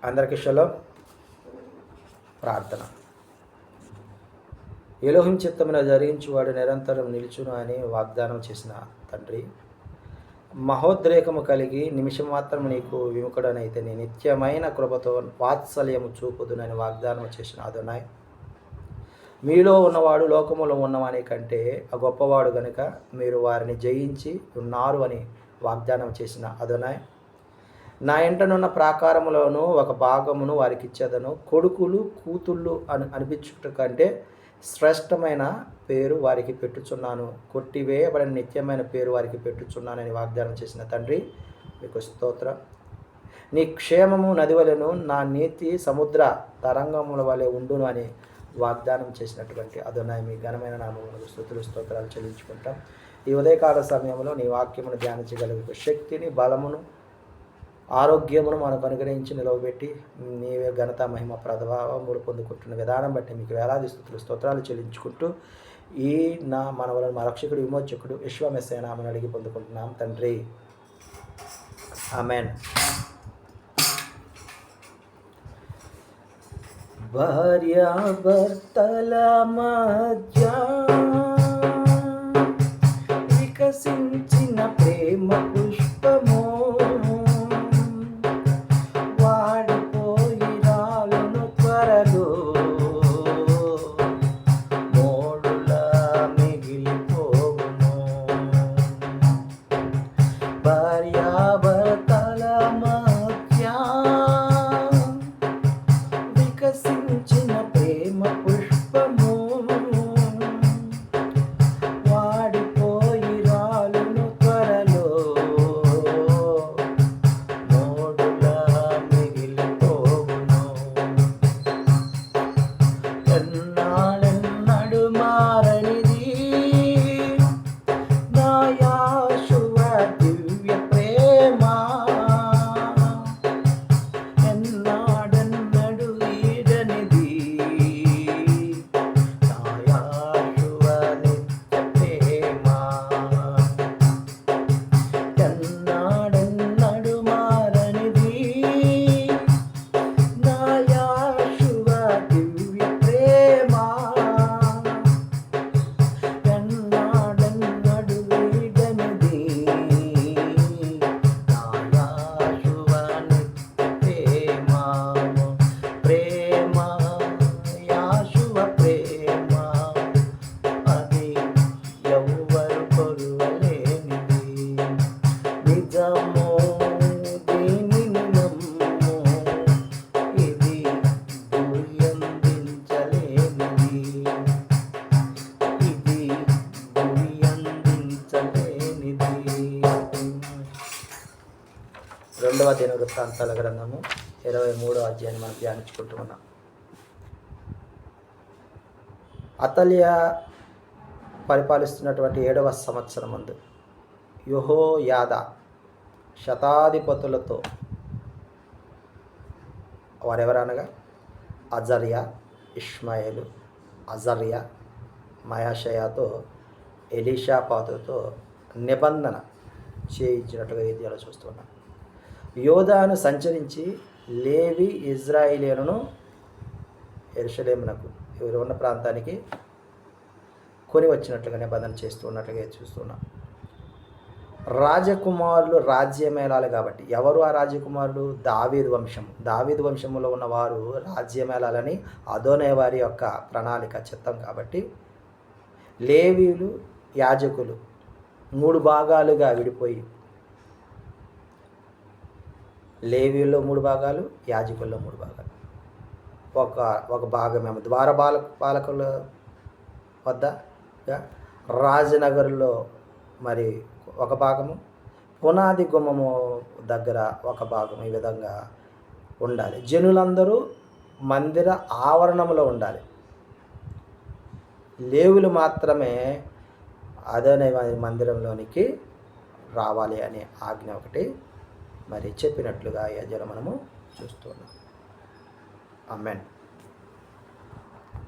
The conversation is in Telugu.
అందరికీ షలోమ్. ప్రార్థన. ఎలోహిం చిత్తమున జరిగించువాడు నిరంతరం నిలుచును అని వాగ్దానం చేసిన తండ్రి, మహోద్రేకము కలిగి నిమిషం మాత్రం నీకు విముఖుడనైతే నీ నిత్యమైన కృపతో వాత్సల్యము చూపుదునని వాగ్దానం చేసిన అదోనాయ్, మీలో ఉన్నవాడు లోకములో ఉన్నవాని కంటే ఆ గొప్పవాడు గనుక మీరు వారిని జయించి ఉన్నారు అని వాగ్దానం చేసిన అదోనాయ్, నా ఇంటనున్న ప్రాకారములోను ఒక భాగమును వారికి ఇచ్చేదను, కొడుకులు కూతుళ్ళు అనిపించుట కంటే శ్రేష్టమైన పేరు వారికి పెట్టుచున్నాను, కొట్టివేయబడిన నిత్యమైన పేరు వారికి పెట్టుచున్నానని వాగ్దానం చేసిన తండ్రి, మీకు స్తోత్రం. నీ క్షేమము నది వలెను, నా నీతి సముద్ర తరంగముల వలె ఉండును అని వాగ్దానం చేసినటువంటి అదోనాయ్, మీ ఘనమైన నామమునకు స్తుతులు స్తోత్రాలు చెల్లించుకుంటాం. ఈ ఉదయకాల సమయంలో నీ వాక్యమును ధ్యానించగలిగే శక్తిని, బలమును, ఆరోగ్యమును మనకు అనుగ్రహించి నిలవబెట్టి నీవే ఘనత, మహిమ, ప్రభావములు పొందుకుంటున్న విధానం బట్టి మీకు వేలాది స్తుతులు స్తోత్రాలు చెల్లించుకుంటూ ఈ నా మనవలను మా రక్షకుడు విమోచకుడు విశ్వమెస్సయ్య నామమున అడిగి పొందుకుంటున్నాం తండ్రి, ఆమేన్. భార్యాభర్తల మధ్య వికసించిన ప్రేమ పుష్పము వాడిపోయి రాలును త్వరలో, మోడులా మిగిలిపోవును. భార్యాభర్తల మధ్య వికసించిన ప్రేమ పుష్పము వాడిపోయి రాలును త్వరలో, మోడులా మిగిలిపోవును. ఎన్నాళ్ళెన్నడు మారనిది నా యేషువ దివ్య ప్రేమ, ఎన్నాడెన్నడు వీడనిది నా యేషువ నిత్య ప్రేమ. ఎన్నాడెన్నడు మారనిది నా యేషువ దివ్య ప్రేమ, ఎన్నాడెన్నడు వీడనిది నా యేషువ నిత్య ప్రేమ. ప్రేమ, యేషువ ప్రేమ, అది ఎవ్వరు కొలువలేనిది. నిజము, దీనిని నమ్ము, ఇది గురియందించలేనిది, ఇది గురియందించలేనిది. రెండవ దినవృత్తాంతాల గ్రంథము 23వ అధ్యాయాన్ని మనం ధ్యానించుకుంటూ ఉన్నాం. అతల్యా పరిపాలిస్తున్నటువంటి 7వ సంవత్సరం ముందు యెహోయాదా శతాధిపతులతో, వారెవరనగా అజర్యా, ఇష్మాయేలు, అజర్యా, మయాషయాతో, ఎలీషాపాతుతో నిబంధన చేయించినట్లుగా ఈ దినాలు చూస్తున్నాం. యోధాను సంచరించి లేవి ఇజ్రాయేలీయులను యెరూషలేమునకు ఎవరు ఉన్న ప్రాంతానికి కొని వచ్చినట్లుగా నిబంధన చేస్తున్నట్లుగా చూస్తున్నాం. రాజకుమారులు రాజ్యమేళాలి కాబట్టి, ఎవరు ఆ రాజకుమారులు? దావీదు వంశం. దావీదు వంశంలో ఉన్నవారు రాజ్యమేళాలని అదోనాయ్ వారి యొక్క ప్రణాళిక చిత్తం కాబట్టి, లేవీయులు, యాజకులు 3 భాగాలుగా విడిపోయి, లేవీయుల్లో 3 భాగాలు, యాజకుల్లో 3 భాగాలు. ఒక భాగమేమో పాలకుల వద్ద, రాజనగర్లో మరి ఒక భాగము, పునాది గుమ్మము దగ్గర ఒక భాగం. ఈ విధంగా ఉండాలి. జనులందరూ మందిర ఆవరణంలో ఉండాలి. లేవులు మాత్రమే అదోనాయ్ మందిరంలోనికి రావాలి అనే ఆజ్ఞ ఒకటి మరి చెప్పినట్లుగా ఈ అధ్యాయంలో మనము చూస్తున్నాం. ఆమేన్.